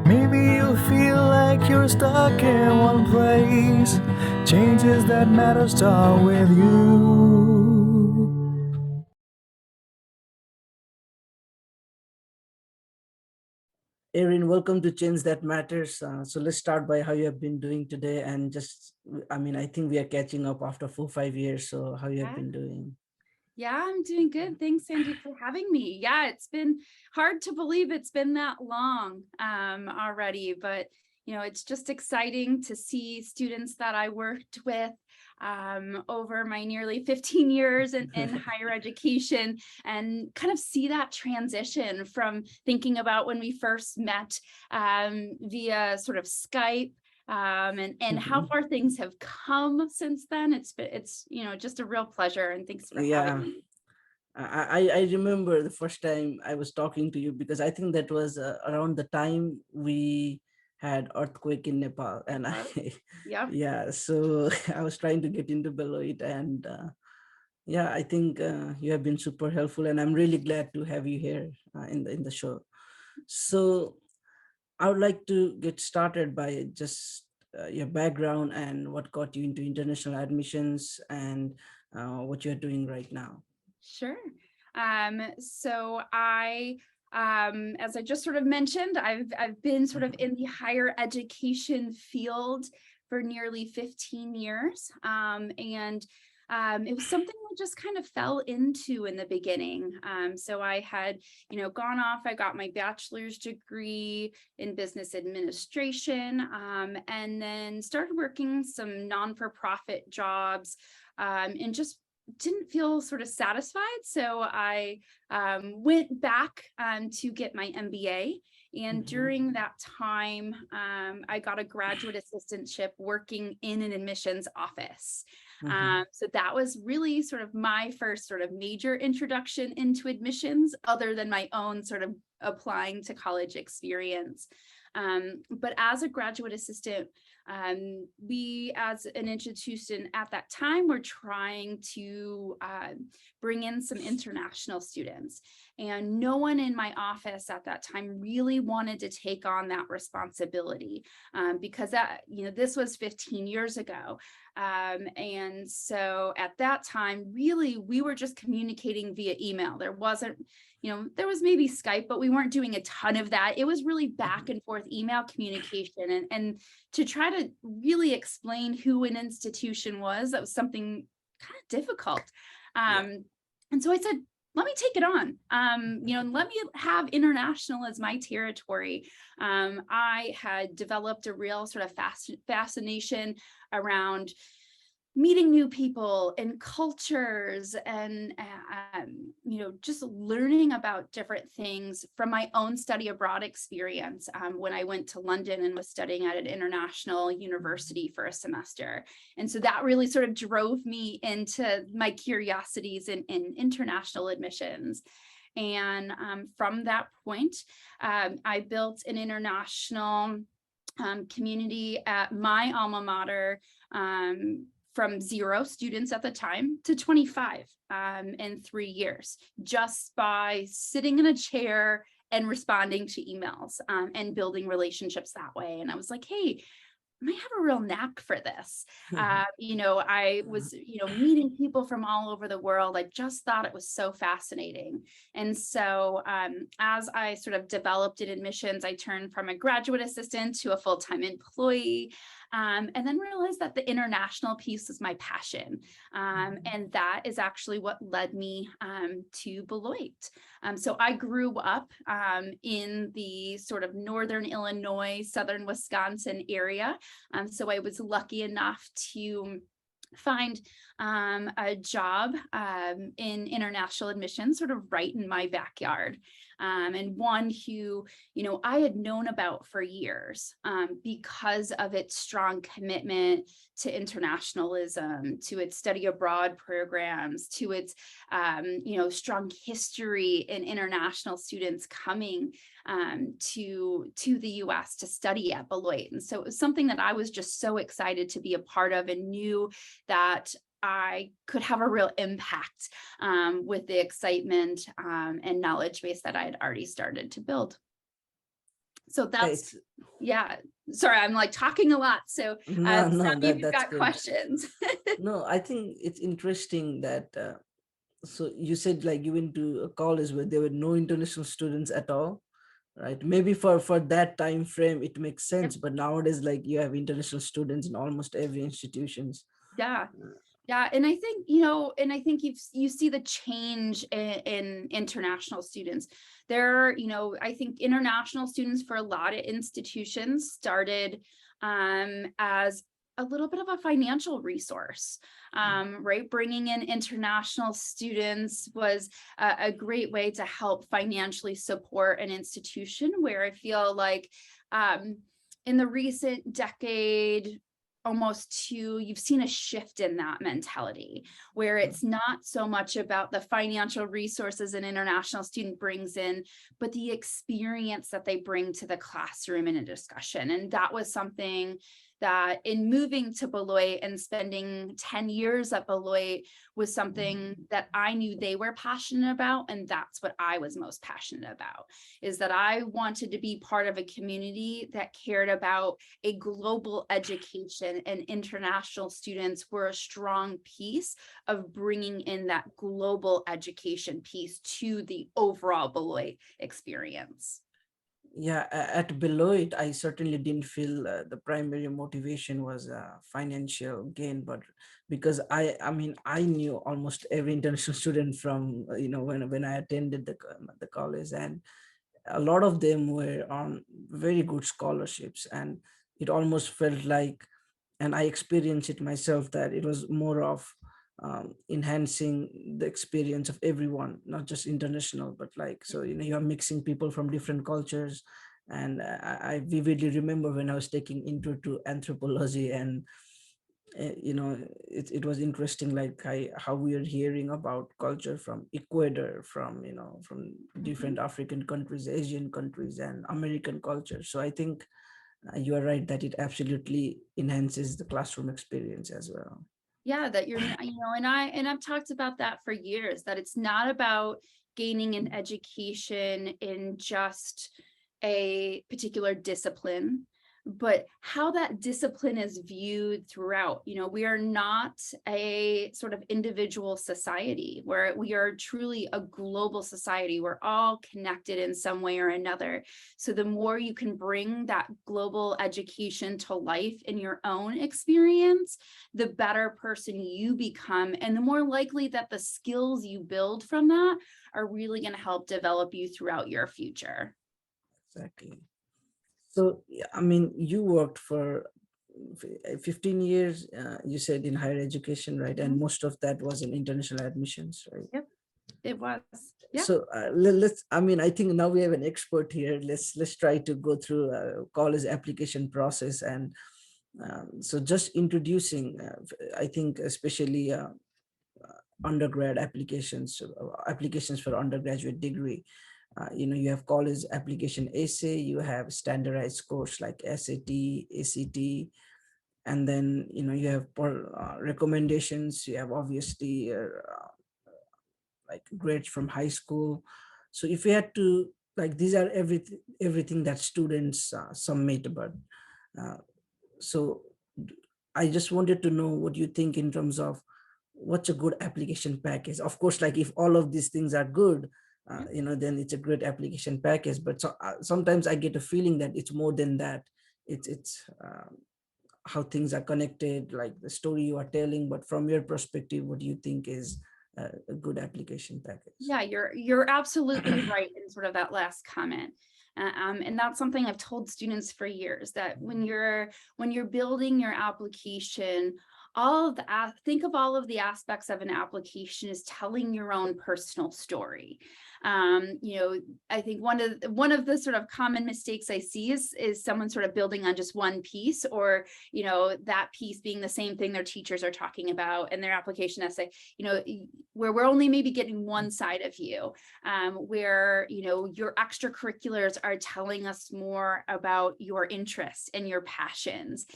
Maybe you feel like you're stuck in one place. Changes that matter start with you. Erin, welcome to Change That Matters. So let's start by how you have been doing today, and I think we are catching up after 4 5 years. So how you have Yeah. been doing? Yeah, I'm doing good. Thanks, Sandeep, for having me. Yeah, it's been hard to believe it's been that long already, but it's just exciting to see students that I worked with over my nearly 15 years in higher education and kind of see that transition from thinking about when we first met via sort of Skype and how far things have come since then. It's just a real pleasure, and thanks for having Yeah, me. I remember the first time I was talking to you because I think that was around the time we had earthquake in Nepal, and I Yep. yeah, so I was trying to get into Beloit, and yeah, I think you have been super helpful, and I'm really glad to have you here in the show. So I would like to get started by just your background and what got you into international admissions and what you're doing right now. Sure. So as I just sort of mentioned, I've been sort of in the higher education field for nearly 15 years. And it was something I just kind of fell into in the beginning. So I had, gone off, I got my bachelor's degree in business administration, and then started working some non-for-profit jobs, and just didn't feel sort of satisfied. So I went back to get my MBA. And during that time, I got a graduate assistantship working in an admissions office. So that was really sort of my first sort of major introduction into admissions, other than my own sort of applying to college experience. But as a graduate assistant, we as an institution at that time were trying to bring in some international students. And no one in my office at that time really wanted to take on that responsibility, because this was 15 years ago. And so at that time, really, we were just communicating via email. There wasn't, there was maybe Skype, but we weren't doing a ton of that. It was really back and forth email communication. And to try to really explain who an institution was, that was something kind of difficult. And so I said, let me take it on, and let me have international as my territory. I had developed a real sort of fascination around meeting new people and cultures and just learning about different things from my own study abroad experience, when I went to London and was studying at an international university for a semester. And so that really sort of drove me into my curiosities in international admissions. And from that point, I built an international community at my alma mater, from 0 students at the time to 25 in 3 years, just by sitting in a chair and responding to emails, and building relationships that way. And I was like, hey, I might have a real knack for this. I was, meeting people from all over the world. I just thought it was so fascinating. And so as I sort of developed in admissions, I turned from a graduate assistant to a full-time employee. And then realized that the international piece is my passion. And that is actually what led me to Beloit. So I grew up in the sort of northern Illinois, southern Wisconsin area. So I was lucky enough to find a job in international admissions, sort of right in my backyard. And one who, I had known about for years, because of its strong commitment to internationalism, to its study abroad programs, to its, strong history in international students coming to the US to study at Beloit. And so it was something that I was just so excited to be a part of, and knew that I could have a real impact with the excitement and knowledge base that I had already started to build. So Yeah, that's, yeah, sorry, I'm like talking a lot. So no, Sandeep, you've that's got good. questions. No, I think it's interesting that so you said like you went to a college where there were no international students at all, right? Maybe for that time frame it makes Yep. sense, but nowadays like you have international students in almost every institutions. Yeah. Yeah, and I think, you know, and I think you see the change in international students. There, you know, I think international students for a lot of institutions started as a little bit of a financial resource, right? Bringing in international students was a great way to help financially support an institution, where I feel like in the recent decade, almost two, you've seen a shift in that mentality, where it's not so much about the financial resources an international student brings in, but the experience that they bring to the classroom in a discussion. And that was something that, in moving to Beloit and spending 10 years at Beloit, was something that I knew they were passionate about. And that's what I was most passionate about, is that I wanted to be part of a community that cared about a global education, and international students were a strong piece of bringing in that global education piece to the overall Beloit experience. Yeah, at Beloit, I certainly didn't feel the primary motivation was financial gain, but because I mean, I knew almost every international student from, you know, when I attended the college, and a lot of them were on very good scholarships, and it almost felt like, and I experienced it myself, that it was more of enhancing the experience of everyone, not just international, but like, so, you know, you're mixing people from different cultures. And I vividly remember when I was taking intro to anthropology, and you know, it was interesting, like how we are hearing about culture from Ecuador, from, you know, from different African countries, Asian countries, and American culture. So I think you are right that it absolutely enhances the classroom experience as well. Yeah, that you're, you know, and I've talked about that for years, that it's not about gaining an education in just a particular discipline, but how that discipline is viewed throughout. You know, we are not a sort of individual society, where we are truly a global society. We're all connected in some way or another. So the more you can bring that global education to life in your own experience, the better person you become, and the more likely that the skills you build from that are really going to help develop you throughout your future. Exactly. So, yeah, I mean, you worked for 15 years, you said, in higher education, right? And most of that was in international admissions, right? Yep, it was. Yeah. So let's, I mean, I think now we have an expert here. Let's try to go through college application process. And so just introducing, I think especially undergrad applications for undergraduate degree. You know, you have college application essay, you have standardized scores like SAT, ACT, and then, you know, you have recommendations, you have obviously like grades from high school. So if you had to, like, these are everything that students submit, but uh, so I just wanted to know what you think in terms of what's a good application package. Of course, like, if all of these things are good, you know, then it's a great application package. But sometimes I get a feeling that it's more than that. It's how things are connected, like the story you are telling. But from your perspective, what do you think is a good application package? Yeah, you're absolutely right in sort of that last comment. And that's something I've told students for years, that when you're building your application, all of the think of all of the aspects of an application as telling your own personal story. You know, I think one of the sort of common mistakes I see is someone sort of building on just one piece, or, you know, that piece being the same thing their teachers are talking about in their application essay, you know, where we're only maybe getting one side of you, where, you know, your extracurriculars are telling us more about your interests and your passions.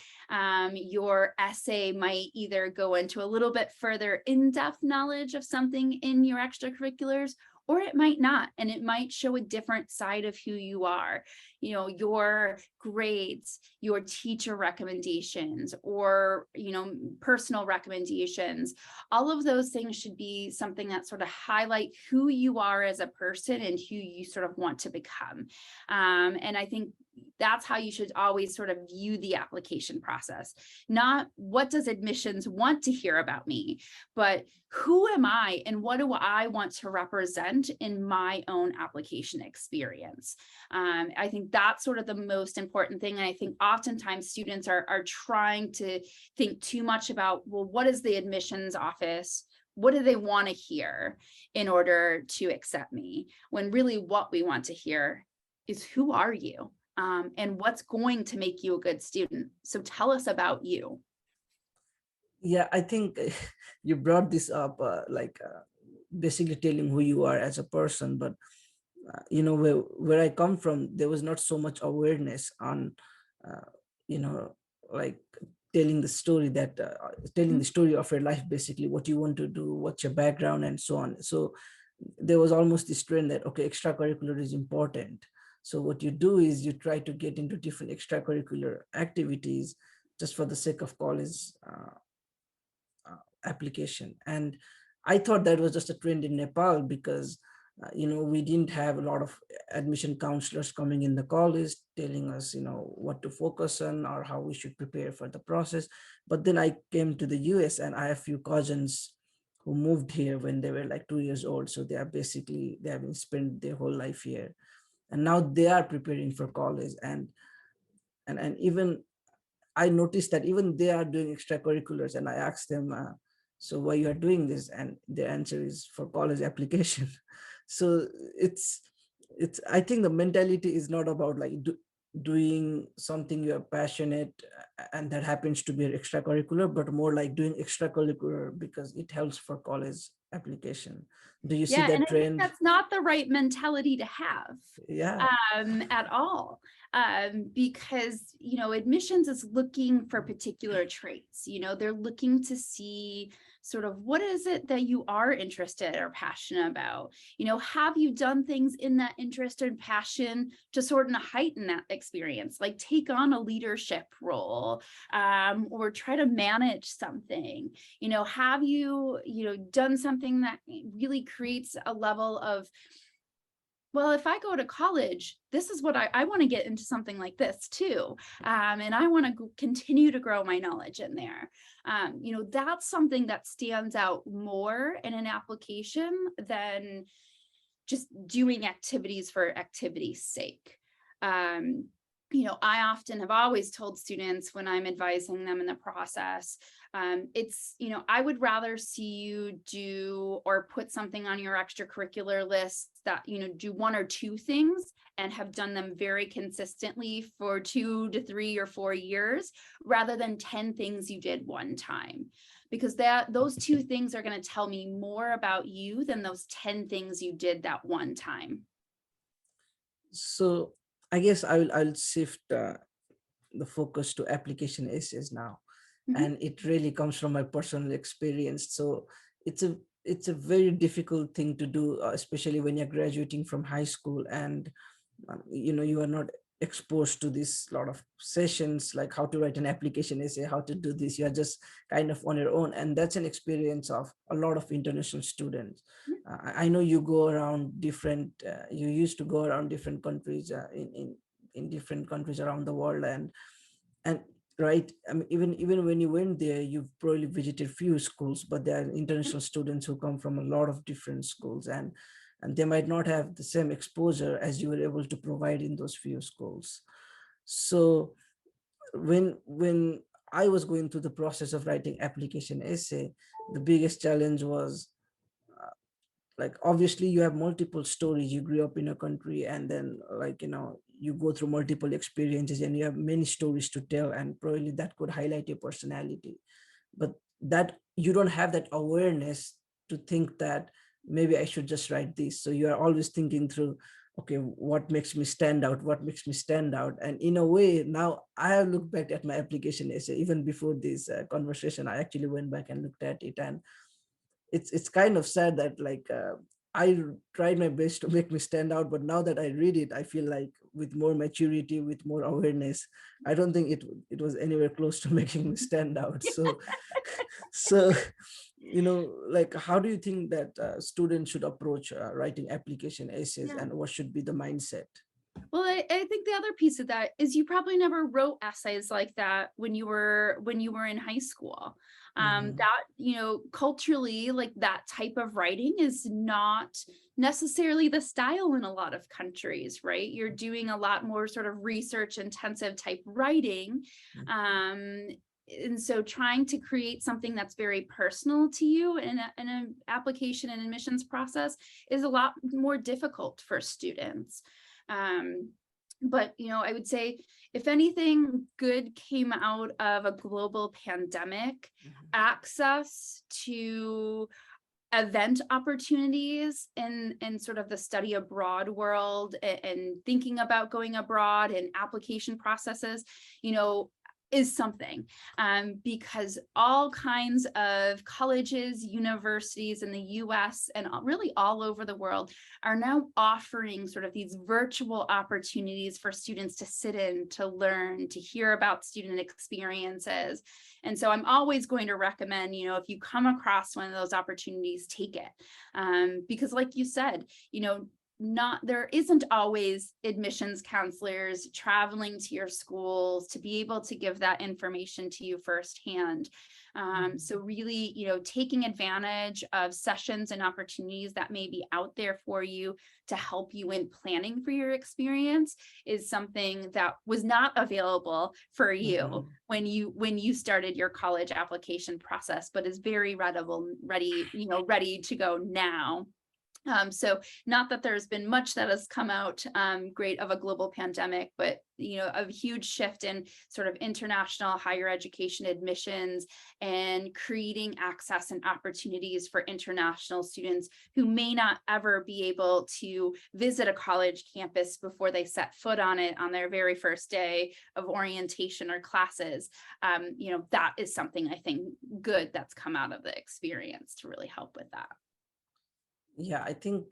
Your essay might either go into a little bit further in-depth knowledge of something in your extracurriculars, or it might not, and it might show a different side of who you are. You know, your grades, your teacher recommendations, or, you know, personal recommendations. All of those things should be something that sort of highlight who you are as a person and who you sort of want to become. And I think that's how you should always sort of view the application process. Not what does admissions want to hear about me, but who am I and what do I want to represent in my own application experience? I think that's sort of the most important thing. And I think oftentimes students are trying to think too much about, well, what is the admissions office? What do they want to hear in order to accept me? When really what we want to hear is, who are you? And what's going to make you a good student? So tell us about you. Yeah, I think you brought this up, basically telling who you are as a person. But you know, where I come from, there was not so much awareness on, you know, like telling the story that telling the story of your life, basically what you want to do, what's your background, and so on. So there was almost this trend that, okay, extracurricular is important. So what you do is you try to get into different extracurricular activities just for the sake of college application. And I thought that was just a trend in Nepal because you know, we didn't have a lot of admission counselors coming in the college telling us, you know, what to focus on or how we should prepare for the process. But then I came to the US, and I have a few cousins who moved here when they were like 2 years old. So they have been spent their whole life here, and now they are preparing for college. And even I noticed that even they are doing extracurriculars, and I asked them, so why you are doing this? And the answer is for college application. So it's I think the mentality is not about like doing something you're passionate and that happens to be an extracurricular, but more like doing extracurricular because it helps for college application. Do you see Yeah, and that I think trend? that's not the right mentality to have Yeah. at all. Because, you know, admissions is looking for particular traits. You know, they're looking to see sort of what is it that you are interested or passionate about. You know, have you done things in that interest and passion to sort of heighten that experience, like take on a leadership role, or try to manage something? You know, have you, you know, done something that really creates a level of, well, if I go to college, this is what I want to get into something like this too. And I want to continue to grow my knowledge in there. You know, that's something that stands out more in an application than just doing activities for activity's sake. You know, I often have always told students when I'm advising them in the process, it's, you know, I would rather see you do or put something on your extracurricular list that, you know, do 1 or 2 things and have done them very consistently for 2 to 3 or 4 years, rather than 10 things you did one time. Because those 2 things are going to tell me more about you than those 10 things you did that one time. So I guess I'll shift the focus to application essays now. Mhm. And it really comes from my personal experience. So it's a very difficult thing to do, especially when you're graduating from high school, and you know, you are not exposed to this lot of sessions like how to write an application essay, how to do this. You are just kind of on your own, and that's an experience of a lot of international students. I know you go around different you used to go around different countries, in different countries around the world, and right, I mean, even when you went there, you've probably visited few schools, but there are international students who come from a lot of different schools, and they might not have the same exposure as you were able to provide in those few schools. So when I was going through the process of writing application essay, the biggest challenge was, like, obviously you have multiple stories. You grew up in a country, and then, like, you know, you go through multiple experiences and you have many stories to tell, and probably that could highlight your personality. But that you don't have that awareness to think that maybe I should just write this. So you are always thinking through, okay, what makes me stand out, what makes me stand out. And in a way, now I have looked back at my application essay. Even before this conversation, I actually went back and looked at it, and it's kind of sad that, like, I tried my best to make me stand out, but now that I read it, I feel like with more maturity, with more awareness, I don't think it was anywhere close to making me stand out. So, so like, how do you think that students should approach writing application essays, Yeah. and what should be the mindset? Well, I think the other piece of that is you probably never wrote essays like that when you were in high school. That, culturally, like that type of writing is not necessarily the style in a lot of countries, right? You're doing a lot more sort of research intensive type writing. And so trying to create something that's very personal to you in an application and admissions process is a lot more difficult for students. But, I would say if anything good came out of a global pandemic, access to event opportunities in sort of the study abroad world and thinking about going abroad and application processes, is something, because all kinds of colleges, universities in the US and really all over the world are now offering sort of these virtual opportunities for students to sit in, to learn, to hear about student experiences. And so I'm always going to recommend, if you come across one of those opportunities, take it. Because like you said, there isn't always admissions counselors traveling to your schools to be able to give that information to you firsthand. So really, taking advantage of sessions and opportunities that may be out there for you to help you in planning for your experience is something that was not available for you when you started your college application process, but is very ready to go now. So not that there's been much that has come out great of a global pandemic, but a huge shift in sort of international higher education admissions and creating access and opportunities for international students who may not ever be able to visit a college campus before they set foot on it on their very first day of orientation or classes. That is something I think good that's come out of the experience to really help with that. Yeah, I think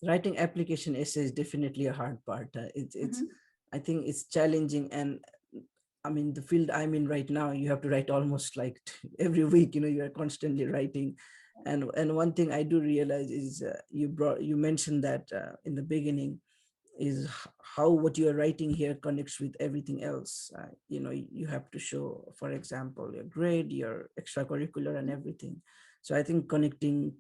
writing application essay is definitely a hard part. I think it's challenging, and I mean, the field I'm in right now, you have to write almost like every week. You are constantly writing, and one thing I do realize is you mentioned that in the beginning is how what you are writing here connects with everything else. You have to show, for example, your grade, your extracurricular, and everything. So I think connecting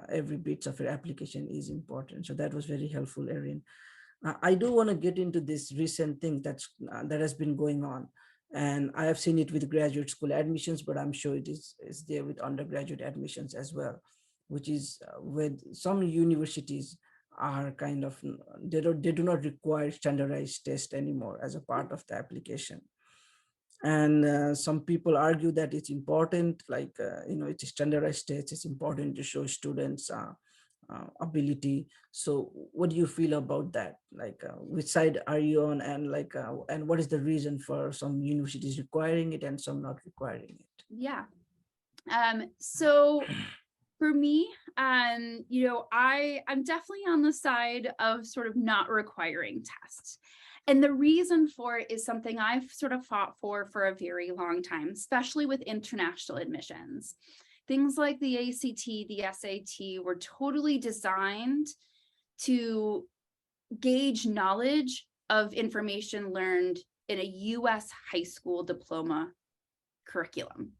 every bits of your application is important. So that was very helpful, Erin. I do want to get into this recent thing that has been going on, and I have seen it with graduate school admissions, but I'm sure it is there with undergraduate admissions as well, which is with some universities are kind of they do not require standardized test anymore as a part of the application. And some people argue that it's important, like it's a standardized test, it's important to show students ability. So what do you feel about that? Like which side are you on, and and what is the reason for some universities requiring it and some not requiring it? Yeah. So for me, I'm definitely on the side of sort of not requiring tests. And the reason for it is something I've sort of fought for a very long time, especially with international admissions. Things like the ACT, the SAT were totally designed to gauge knowledge of information learned in a US high school diploma curriculum.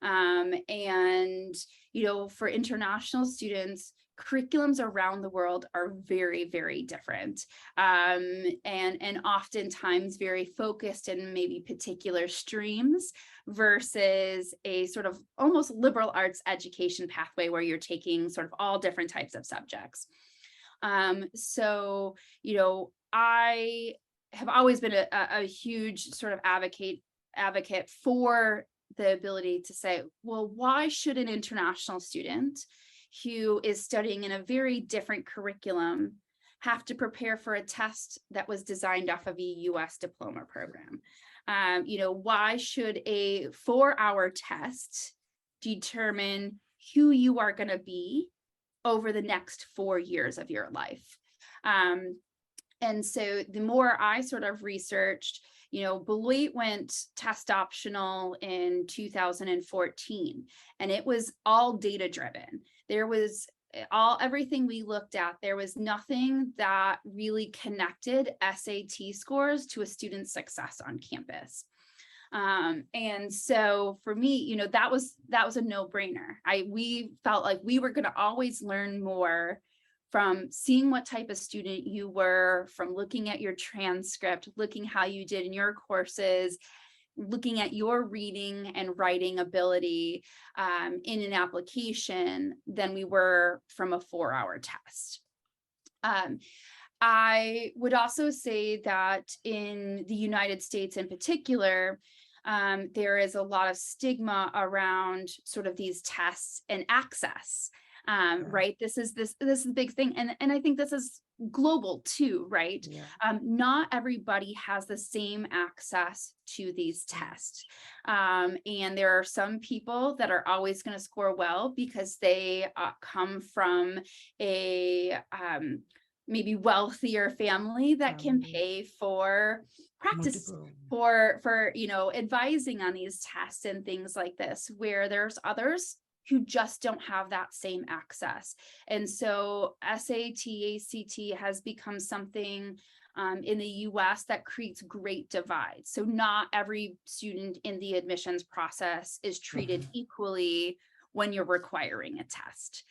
And, for international students, curriculums around the world are very, very different, and oftentimes very focused in maybe particular streams versus a sort of almost liberal arts education pathway where you're taking sort of all different types of subjects. So, I have always been a huge sort of advocate for the ability to say, well, why should an international student who is studying in a very different curriculum have to prepare for a test that was designed off of a US diploma program? Why should a 4-hour test determine who you are going to be over the next 4 years of your life. And so the more I sort of researched, Beloit went test optional in 2014, and it was all data driven. There was everything we looked at, there was nothing that really connected SAT scores to a student's success on campus. And so for me, that was a no-brainer. We felt like we were going to always learn more from seeing what type of student you were, from looking at your transcript, looking how you did in your courses, looking at your reading and writing ability in an application, than we were from a 4-hour test. I would also say that in the United States in particular, there is a lot of stigma around sort of these tests and access. Right. This is the big thing. And I think this is global too, right? Yeah. Not everybody has the same access to these tests. And there are some people that are always going to score well because they come from a maybe wealthier family that can pay for practice, for advising on these tests and things like this, where there's others who just don't have that same access. And so SAT, ACT has become something in the US that creates great divides. So not every student in the admissions process is treated equally when you're requiring a test.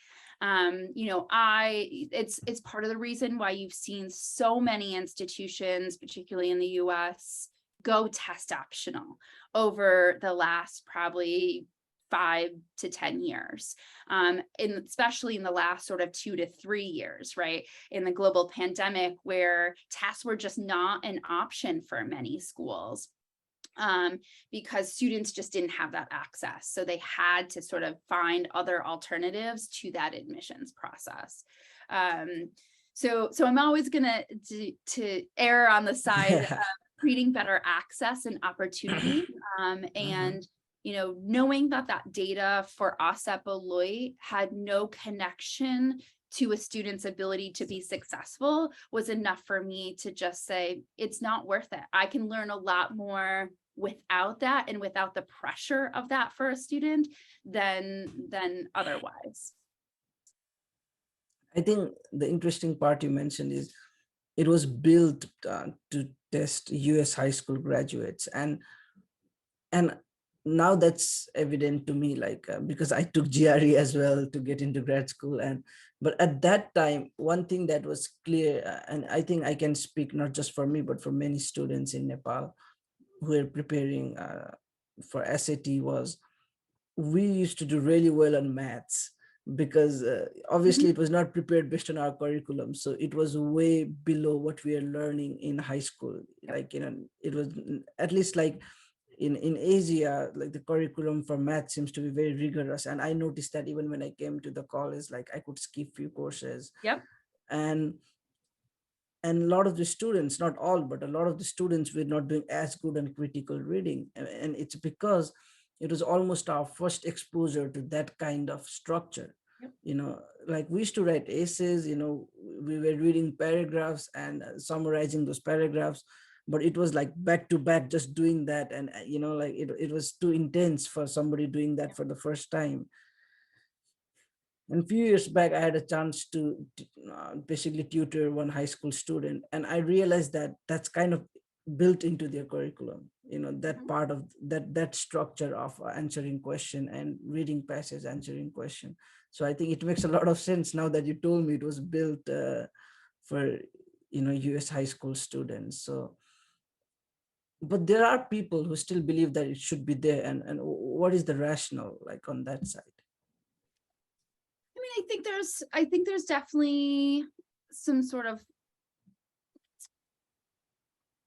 It's part of the reason why you've seen so many institutions, particularly in the US, go test optional over the last probably 5 to 10 years, especially in the last sort of 2 to 3 years, right? In the global pandemic, where tests were just not an option for many schools, because students just didn't have that access. So they had to sort of find other alternatives to that admissions process. So I'm always gonna to err on the side of creating better access and opportunity, and knowing that data for us at Beloit had no connection to a student's ability to be successful was enough for me to just say, it's not worth it. I can learn a lot more without that and without the pressure of that for a student than otherwise. I think the interesting part you mentioned is it was built to test US high school graduates, and now that's evident to me, like because I took GRE as well to get into grad school, but at that time, one thing that was clear, and I think I can speak not just for me but for many students in Nepal who are preparing for SAT, was we used to do really well on maths, because obviously it was not prepared based on our curriculum, so it was way below what we are learning in high school. Like it was at least like in Asia, like the curriculum for math seems to be very rigorous, and I noticed that even when I came to the college, like I could skip few courses. And a lot of the students, not all, but a lot of the students were not doing as good on critical reading, and it's because it was almost our first exposure to that kind of structure. Like we used to write essays, we were reading paragraphs and summarizing those paragraphs, but it was like back to back just doing that, and like it was too intense for somebody doing that for the first time. And a few years back, I had a chance to basically tutor one high school student, and I realized that that's kind of built into their curriculum, that part of that structure of answering question and reading passage, answering question. So I think it makes a lot of sense now that you told me it was built for US high school students. So, but there are people who still believe that it should be there, and what is the rationale like on that side? I mean, I think there's definitely some sort of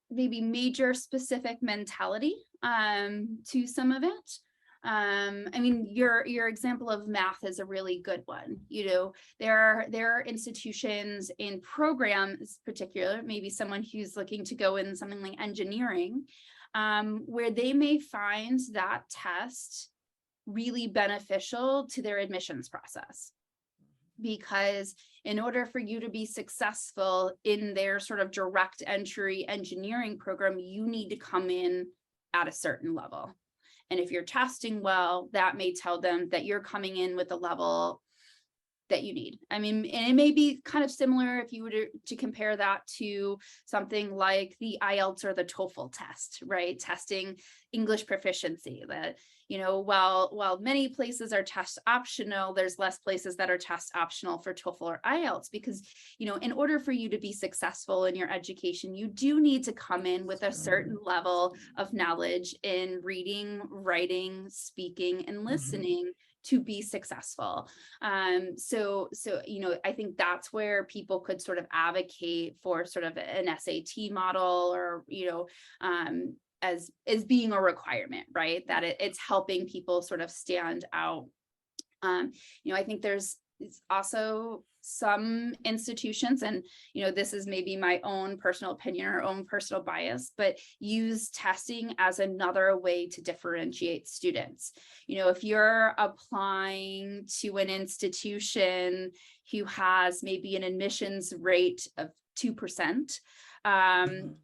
maybe major specific mentality to some of it. I mean, your example of math is a really good one. There are institutions in programs, particular, maybe someone who's looking to go in something like engineering, where they may find that test really beneficial to their admissions process. because in order for you to be successful in their sort of direct entry engineering program, you need to come in at a certain level. And if you're testing well, that may tell them that you're coming in with a level that you need. I mean, and it may be kind of similar if you were to compare that to something like the IELTS or the TOEFL test, right? Testing English proficiency. That, you know, while many places are test optional, there's less places that are test optional for TOEFL or IELTS, because, you know, in order for you to be successful in your education, you do need to come in with a certain level of knowledge in reading, writing, speaking, and listening to be successful. So, you know, I think that's where people could sort of advocate for sort of an SAT model, or, you know, as being a requirement, right? That it's helping people sort of stand out. You know, I think there's also some institutions, and, you know, this is maybe my own personal opinion or own personal bias, but use testing as another way to differentiate students. You know, if you're applying to an institution who has maybe an admissions rate of 2%,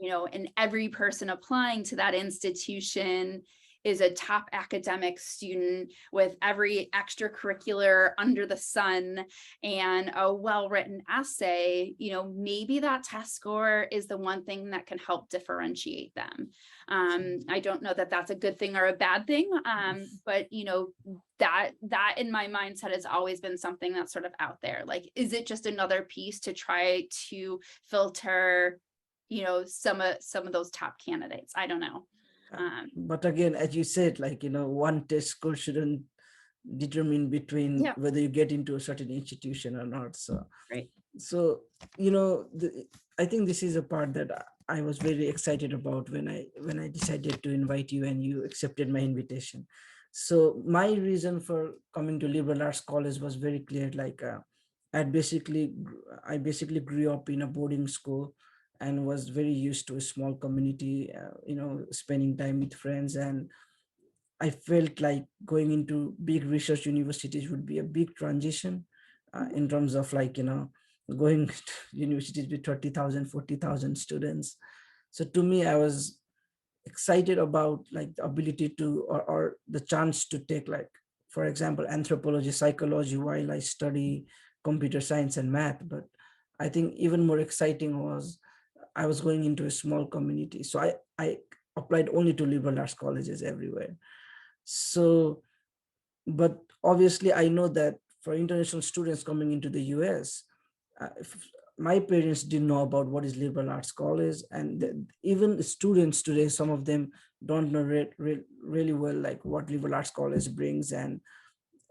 you know, and every person applying to that institution is a top academic student with every extracurricular under the sun and a well-written essay, you know, maybe that test score is the one thing that can help differentiate them. I don't know that that's a good thing or a bad thing, but, you know, that in my mindset has always been something that's sort of out there. Like, is it just another piece to try to filter, you know, some of those top candidates? I don't know. But again, as you said, like, you know, one test score shouldn't determine between whether you get into a certain institution or not. So, right. So, you know, I think this is a part that I was very excited about when I decided to invite you and you accepted my invitation. So my reason for coming to liberal arts college was very clear. Like, I basically grew up in a boarding school and was very used to a small community, you know, spending time with friends. And I felt like going into big research universities would be a big transition in terms of, like, you know, going to universities with 30,000, 40,000 students. So to me, I was excited about, like, the ability to, or the chance to take, like, for example, anthropology, psychology, while I study computer science and math. But I think even more exciting was I was going into a small community. So I applied only to liberal arts colleges everywhere. So, but obviously I know that for international students coming into the US, my parents didn't know about what is liberal arts college, and even the students today, some of them don't know really well, like, what liberal arts college brings. And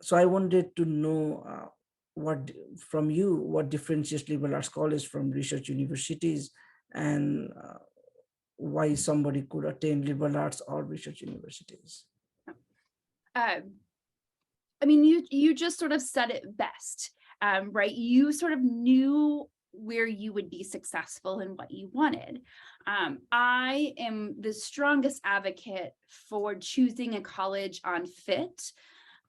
so I wanted to know what from you, what differentiates liberal arts college from research universities, and why somebody could attend liberal arts or research universities. I mean, you just sort of said it best, right? You sort of knew where you would be successful and what you wanted. I am the strongest advocate for choosing a college on fit,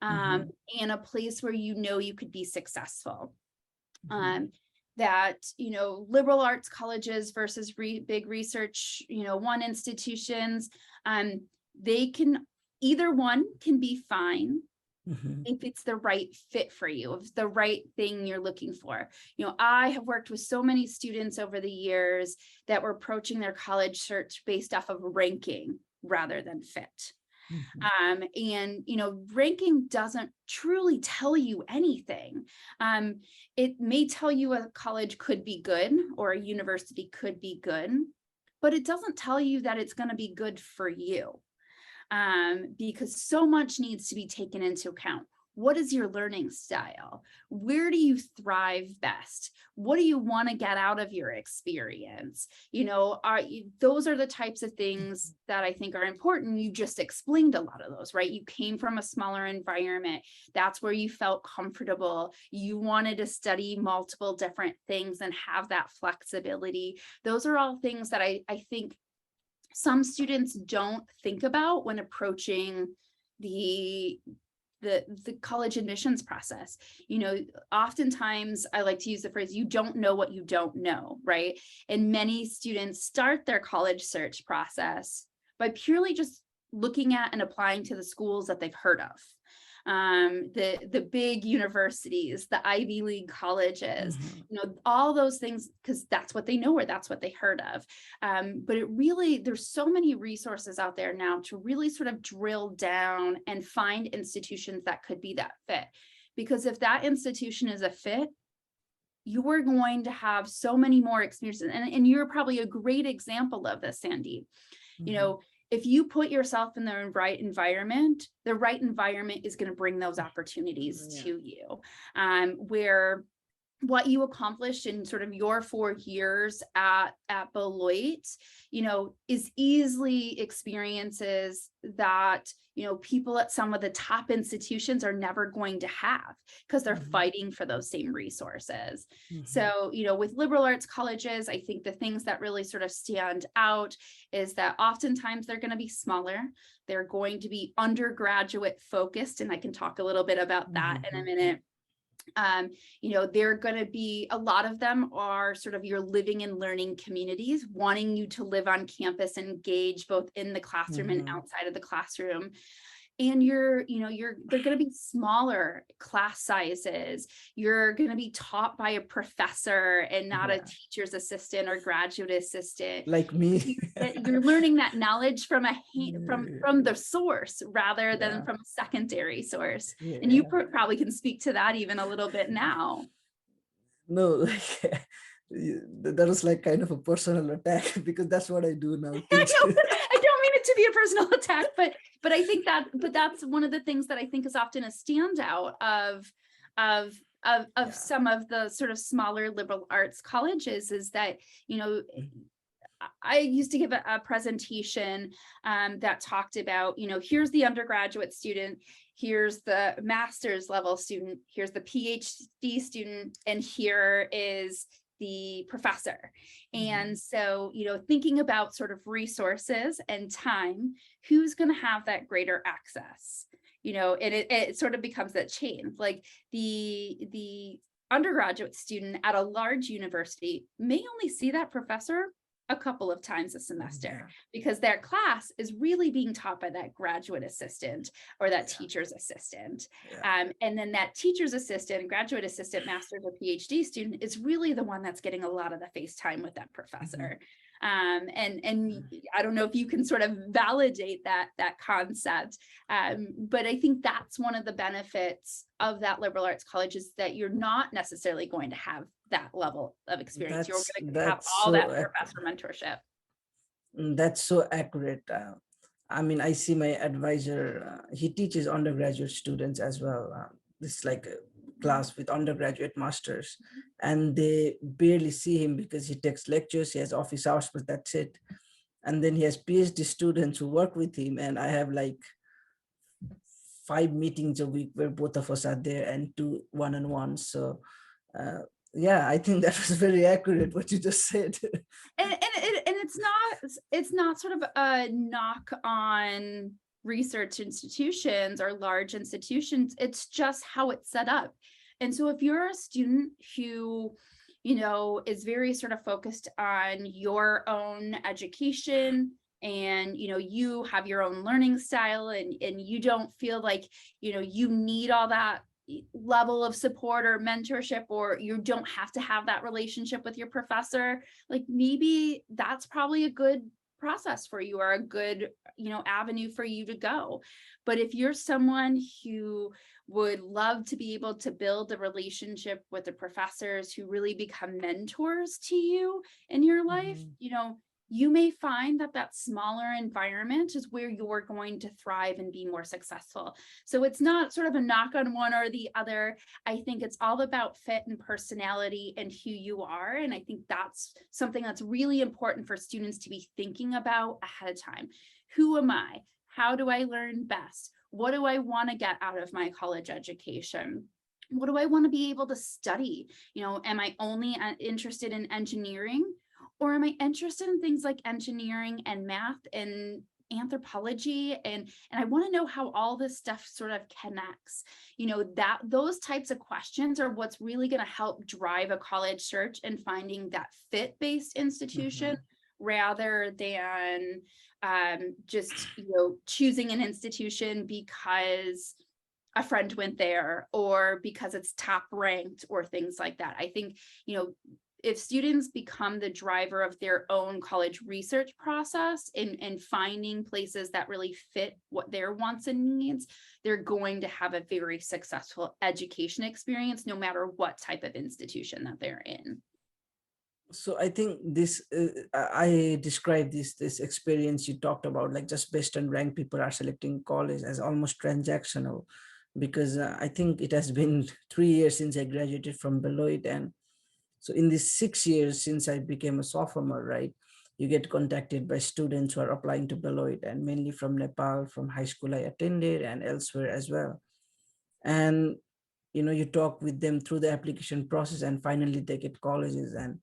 and a place where you know you could be successful. That, you know, liberal arts colleges versus big research, you know, one institutions, they can, either one can be fine. If it's the right fit for you, if it's the right thing you're looking for. You know, I have worked with so many students over the years that were approaching their college search based off of ranking rather than fit. And, you know, ranking doesn't truly tell you anything. It may tell you a college could be good or a university could be good, but it doesn't tell you that it's going to be good for you. Because so much needs to be taken into account. What is your learning style? Where do you thrive best? What do you want to get out of your experience? You know, those are the types of things that I think are important. You just explained a lot of those, right? You came from a smaller environment. That's where you felt comfortable. You wanted to study multiple different things and have that flexibility. Those are all things that I think some students don't think about when approaching the the college admissions process. You know, oftentimes I like to use the phrase, you don't know what you don't know, right? And many students start their college search process by purely just looking at and applying to the schools that they've heard of. The big universities, the Ivy League colleges, you know, all those things, because that's what they know or that's what they heard of. But it really, there's so many resources out there now to really sort of drill down and find institutions that could be that fit. Because if that institution is a fit, you are going to have so many more experiences. And you're probably a great example of this, Sandeep. You know, if you put yourself in the right environment is going to bring those opportunities to you, where what you accomplished in sort of your 4 years at Beloit, you know, is easily experiences that, you know, people at some of the top institutions are never going to have because they're fighting for those same resources. So, you know, with liberal arts colleges, I think the things that really sort of stand out is that oftentimes they're going to be smaller. They're going to be undergraduate focused, and I can talk a little bit about that in a minute. You know, they're going to be, a lot of them are sort of your living and learning communities, wanting you to live on campus, engage both in the classroom and outside of the classroom. And they're going to be smaller class sizes. You're going to be taught by a professor and not a teacher's assistant or graduate assistant. Like me. You're learning that knowledge from from the source rather than from a secondary source. And you probably can speak to that even a little bit now. No, like, that was like kind of a personal attack because that's what I do now. I don't mean it to be a personal attack, but I think that's one of the things that I think is often a standout of some of the sort of smaller liberal arts colleges is that, you know, I used to give a presentation that talked about, you know, here's the undergraduate student, here's the master's level student, here's the PhD student, and here is the professor. And so, you know, thinking about sort of resources and time, who's going to have that greater access, you know, and it sort of becomes that chain. Like the undergraduate student at a large university may only see that professor a couple of times a semester because their class is really being taught by that graduate assistant or that teacher's assistant. And then that teacher's assistant, graduate assistant, master's or PhD student is really the one that's getting a lot of the face time with that professor. And I don't know if you can sort of validate that concept, but I think that's one of the benefits of that liberal arts college is that you're not necessarily going to have that level of experience. You're going to have all that professor mentorship. That's so accurate. I mean, I see my advisor, he teaches undergraduate students as well. This is like a class with undergraduate masters, and they barely see him because he takes lectures, he has office hours, but that's it. And then he has PhD students who work with him, and I have like 5 meetings a week where both of us are there and 2 one-on-ones. So yeah, I think that was very accurate what you just said. And it's not sort of a knock on research institutions or large institutions. It's just how it's set up. And so if you're a student who, you know, is very sort of focused on your own education and, you know, you have your own learning style and you don't feel like, you know, you need all that level of support or mentorship, or you don't have to have that relationship with your professor, like maybe that's probably a good process for you or a good, you know, avenue for you to go. But if you're someone who would love to be able to build a relationship with the professors who really become mentors to you in your life, you know, you may find that that smaller environment is where you're going to thrive and be more successful. So it's not sort of a knock on one or the other. I think it's all about fit and personality and who you are. And I think that's something that's really important for students to be thinking about ahead of time. Who am I? How do I learn best? What do I want to get out of my college education? What do I want to be able to study? You know, am I only interested in engineering? Or am I interested in things like engineering and math and anthropology, and I want to know how all this stuff sort of connects. You know, that those types of questions are what's really going to help drive a college search and finding that fit-based institution rather than just, you know, choosing an institution because a friend went there or because it's top ranked or things like that. I think, you know, if students become the driver of their own college research process and finding places that really fit what their wants and needs, they're going to have a very successful education experience, no matter what type of institution that they're in. So I think this, I describe this experience you talked about, like just based on rank, people are selecting college as almost transactional, because I think it has been 3 years since I graduated from Beloit, and so in these 6 years since I became a sophomore, right, you get contacted by students who are applying to Beloit, and mainly from Nepal, from high school I attended and elsewhere as well. And you know, you talk with them through the application process, and finally they get colleges. And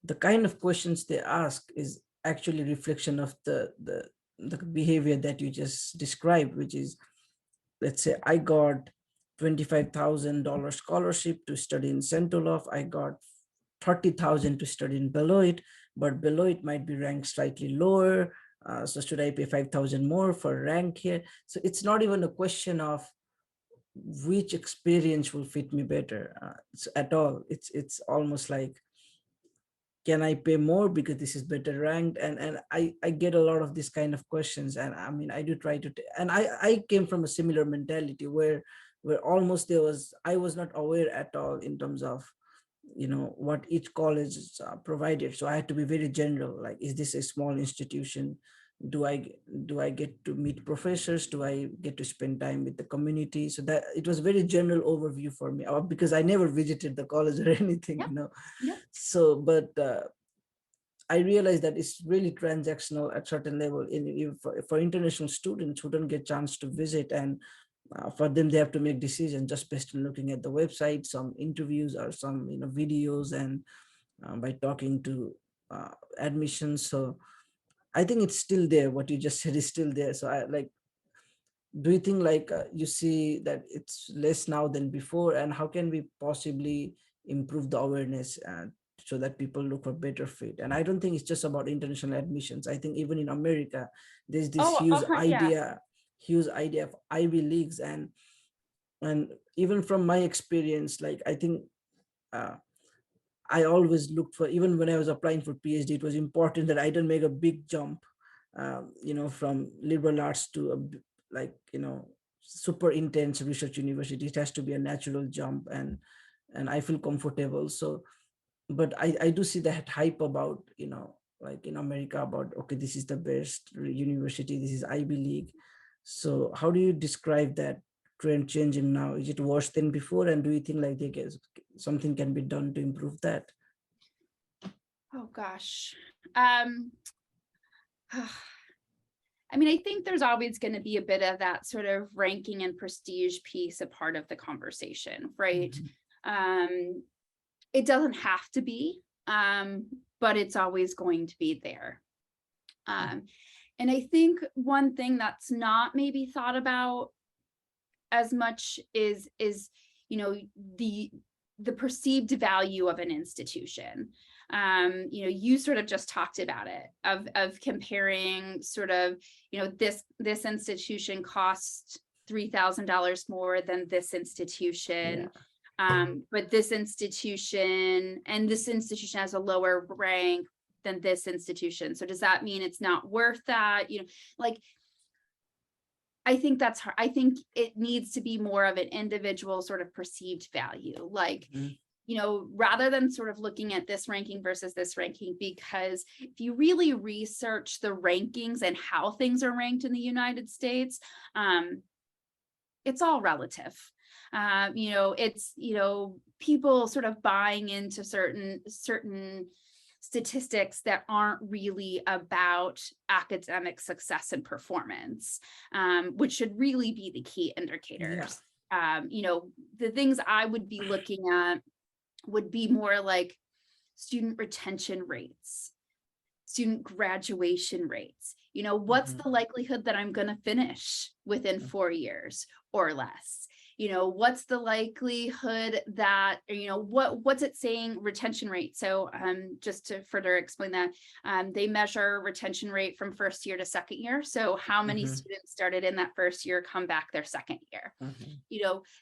the kind of questions they ask is actually reflection of the behavior that you just described, which is, let's say I got $25,000 scholarship to study in Centolov. I got 30,000 to study in Beloit, but Beloit might be ranked slightly lower. So should I pay 5,000 more for rank here? So it's not even a question of which experience will fit me better at all. It's almost like, can I pay more because this is better ranked? And I get a lot of this kind of questions. And I mean, I do try to, and I came from a similar mentality where almost I was not aware at all in terms of, you know, what each college provided. So I had to be very general, like, is this a small institution? Do I get to meet professors? Do I get to spend time with the community? So that it was very general overview for me, because I never visited the college or anything, Yep. you know. Yep. So, but I realized that it's really transactional at certain level for international students who don't get chance to visit, and for them they have to make decisions just based on looking at the website, some interviews or some, you know, videos, and by talking to admissions. So I think it's still there. What you just said is still there. So I like, do you think like you see that it's less now than before, and how can we possibly improve the awareness so that people look for better fit? And I don't think it's just about international admissions. I think even in America, there's this Oh, yeah. huge idea of Ivy Leagues, and even from my experience, like I think uh, I always looked for, even when I was applying for PhD, it was important that I don't make a big jump, you know, from liberal arts to like, you know, super intense research university. It has to be a natural jump, and I feel comfortable. So, but I do see that hype about, you know, like in America about, okay, this is the best university, this is Ivy League. So how do you describe that trend changing now? Is it worse than before? And do you think like something can be done to improve that? Oh gosh. I mean, I think there's always going to be a bit of that sort of ranking and prestige piece a part of the conversation, right? It doesn't have to be, but it's always going to be there. And I think one thing that's not maybe thought about as much is, you know, the perceived value of an institution. You know, you sort of just talked about it, of comparing sort of, you know, this institution costs $3,000 more than this institution. But this institution has a lower rank than this institution. So does that mean it's not worth that? You know, like, I think that's hard. I think it needs to be more of an individual sort of perceived value. Like, you know, rather than sort of looking at this ranking versus this ranking, because if you really research the rankings and how things are ranked in the United States, it's all relative. You know, it's, you know, people sort of buying into certain statistics that aren't really about academic success and performance, which should really be the key indicators. You know, the things I would be looking at would be more like student retention rates, student graduation rates. What's the likelihood that I'm going to finish within 4 years or less? What's the likelihood that, what's it saying retention rate? So just to further explain that, they measure retention rate from first year to second year. So how many students started in that first year come back their second year?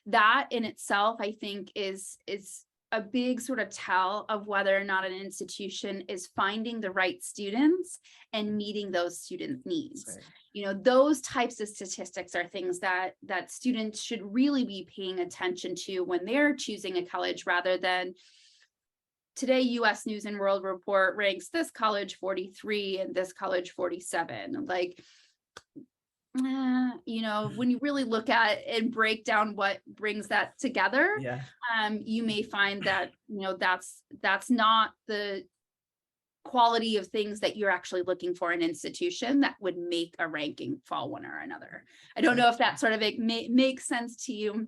That in itself, I think is a big sort of tell of whether or not an institution is finding the right students and meeting those student needs. Right. Those types of statistics are things that students should really be paying attention to when they're choosing a college, rather than today US News and World Report ranks this college 43 and this college 47. Like, when you really look at and break down what brings that together, you may find that, that's not the quality of things that you're actually looking for in an institution that would make a ranking fall one or another. I don't know if that sort of makes sense to you.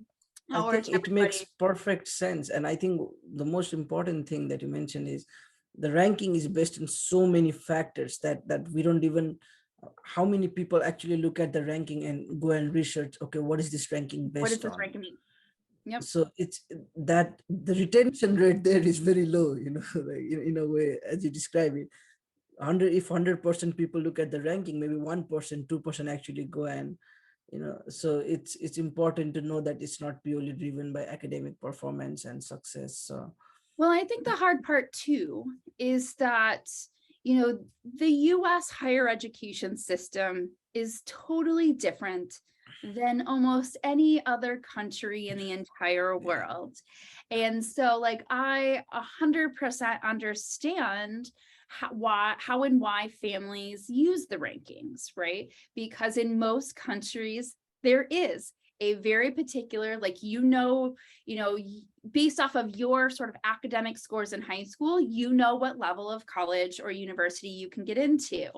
I think it makes perfect sense. And I think the most important thing that you mentioned is the ranking is based on so many factors that we don't even, how many people actually look at the ranking and go and research, okay, what is this ranking based on? What does this ranking mean? Yep. So it's that the retention rate there is very low, like in a way, as you describe it. If 100% people look at the ranking, maybe 1%, 2% actually go and, so it's important to know that it's not purely driven by academic performance and success. So, well, I think the hard part too is that, the US higher education system is totally different than almost any other country in the entire world. And so like, I 100% understand how and why families use the rankings, right? Because in most countries, there is a very particular, like, based off of your sort of academic scores in high school, what level of college or university you can get into,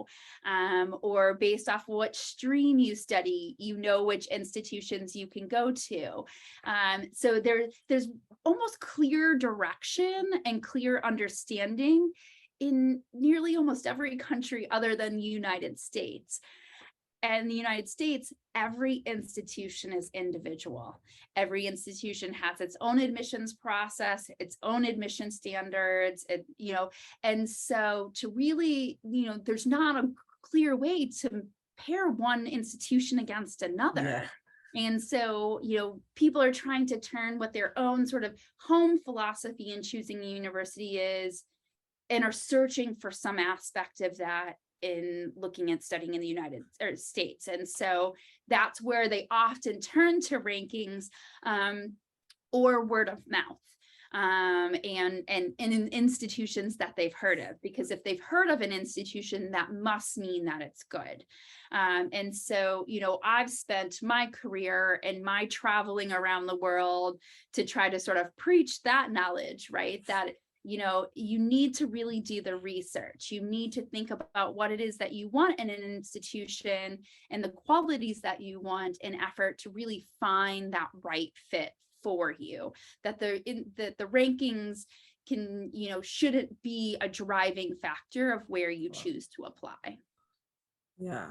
or based off what stream you study, which institutions you can go to. So there's almost clear direction and clear understanding in nearly almost every country other than the United States. And the United States, every institution is individual. Every institution has its own admissions process, its own admission standards, and so to really, there's not a clear way to pair one institution against another. And so, people are trying to turn what their own sort of home philosophy in choosing a university is, and are searching for some aspect of that in looking at studying in the United States. And so that's where they often turn to rankings or word of mouth and in institutions that they've heard of, because if they've heard of an institution, that must mean that it's good. And so, I've spent my career and my traveling around the world to try to sort of preach that knowledge, right? That you need to really do the research. You need to think about what it is that you want in an institution and the qualities that you want in effort to really find that right fit for you. That the rankings can, shouldn't be a driving factor of where you choose to apply. Yeah.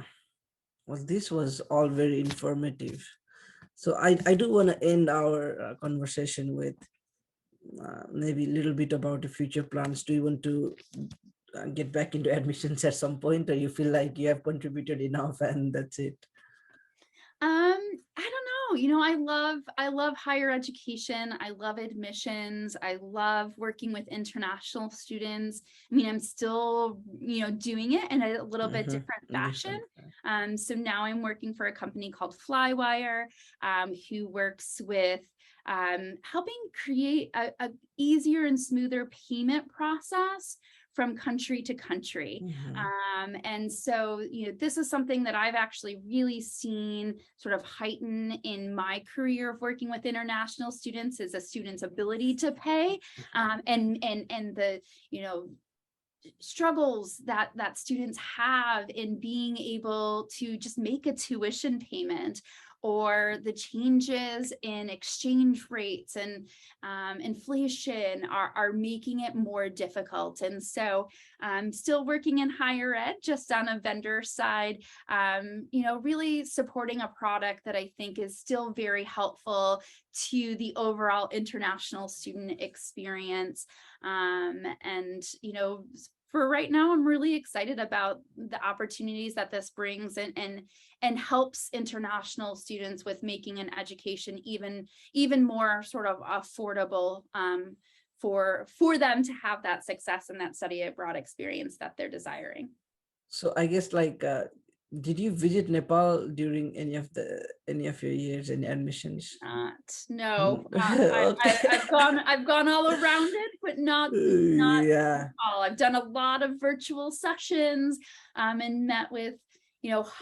Well, this was all very informative. So I do want to end our conversation with maybe a little bit about the future plans. Do you want to get back into admissions at some point, or you feel like you have contributed enough and that's it? I don't know. I love higher education. I love admissions. I love working with international students. I mean, I'm still, doing it in a little bit different fashion. So now I'm working for a company called Flywire, who works with helping create a easier and smoother payment process from country to country. And so, this is something that I've actually really seen sort of heighten in my career of working with international students, is a student's ability to pay, and the, struggles that students have in being able to just make a tuition payment or the changes in exchange rates and inflation are making it more difficult. And so I'm still working in higher ed, just on a vendor side, really supporting a product that I think is still very helpful to the overall international student experience. For right now, I'm really excited about the opportunities that this brings and helps international students with making an education even more sort of affordable for them to have that success and that study abroad experience that they're desiring. So I guess did you visit Nepal during any of your years, any admissions? No, Okay. I've gone all around it, but not Yeah. all. I've done a lot of virtual sessions, and met with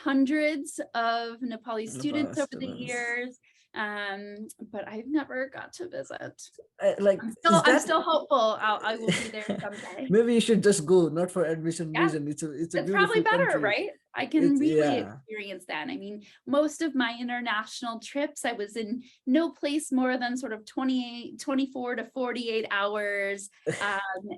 hundreds of Nepali students over the years. But I've never got to visit. I'm still hopeful I will be there someday. Maybe you should just go, not for admission Yeah. reason. It's a It's beautiful probably better, country. right? I can really Yeah. experience that. I mean, most of my international trips, I was in no place more than sort of 24 to 48 hours.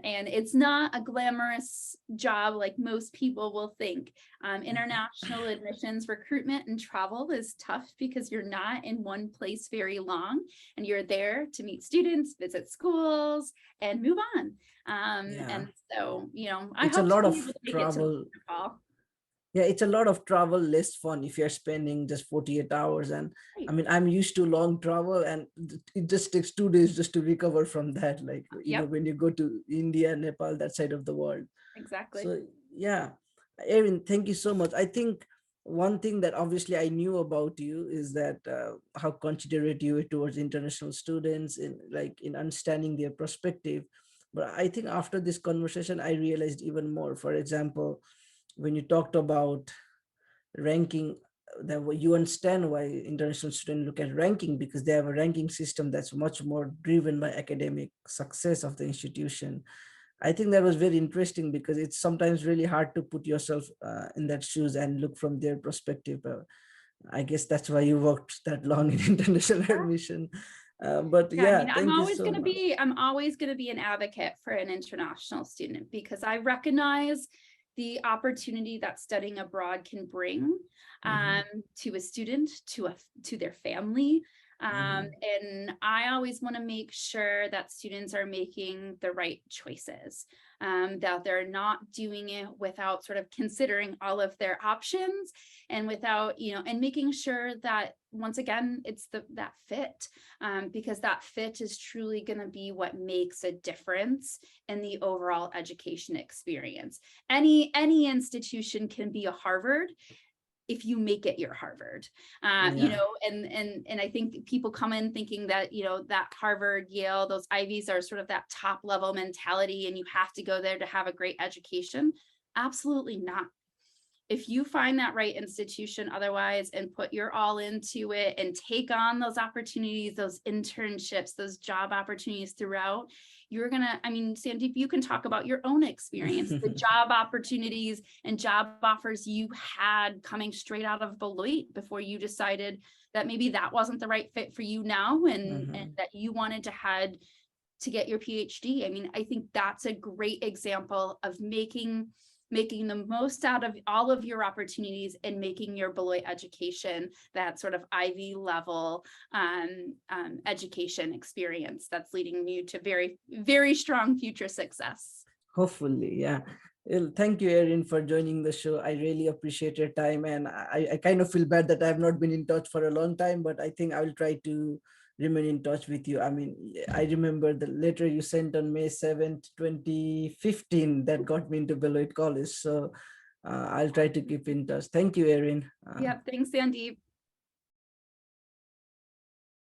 And it's not a glamorous job like most people will think. International admissions, recruitment, and travel is tough because you're not in one place very long, and you're there to meet students, visit schools, and move on. And so, I It's hope a lot to of be able to make it to travel. Nepal. Yeah, it's a lot of travel, less fun if you're spending just 48 hours. And Right. I mean, I'm used to long travel, and it just takes 2 days just to recover from that. Yep. When you go to India, Nepal, that side of the world. Exactly. So yeah, Erin, thank you so much. I think one thing that obviously I knew about you is that how considerate you were towards international students in understanding their perspective. But I think after this conversation, I realized even more. For example, when you talked about ranking, you understand why international students look at ranking, because they have a ranking system that's much more driven by academic success of the institution. I think that was very interesting because it's sometimes really hard to put yourself in that shoes and look from their perspective. I guess that's why you worked that long in international admission. But Yeah, I mean, thank you so much. I'm always going to be an advocate for an international student because I recognize the opportunity that studying abroad can bring to a student, to their family. And I always want to make sure that students are making the right choices, that they're not doing it without sort of considering all of their options and without, and making sure that once again, it's that fit, because that fit is truly going to be what makes a difference in the overall education experience. Any institution can be a Harvard if you make it your Harvard, and I think people come in thinking that, that Harvard, Yale, those Ivies are sort of that top level mentality and you have to go there to have a great education. Absolutely not. If you find that right institution otherwise and put your all into it and take on those opportunities, those internships, those job opportunities throughout, you're gonna, I mean, Sandeep, you can talk about your own experience, the job opportunities and job offers you had coming straight out of Beloit before you decided that maybe that wasn't the right fit for you now and that you wanted to head to get your PhD. I mean, I think that's a great example of making the most out of all of your opportunities and making your Beloit education that sort of Ivy level education experience that's leading you to very, very strong future success. Hopefully, yeah. Well, thank you, Erin, for joining the show. I really appreciate your time, and I kind of feel bad that I've not been in touch for a long time, but I think I will try to remain in touch with you. I mean, I remember the letter you sent on May 7th, 2015 that got me into Beloit College. So I'll try to keep in touch. Thank you, Erin. Yeah, thanks, Sandeep.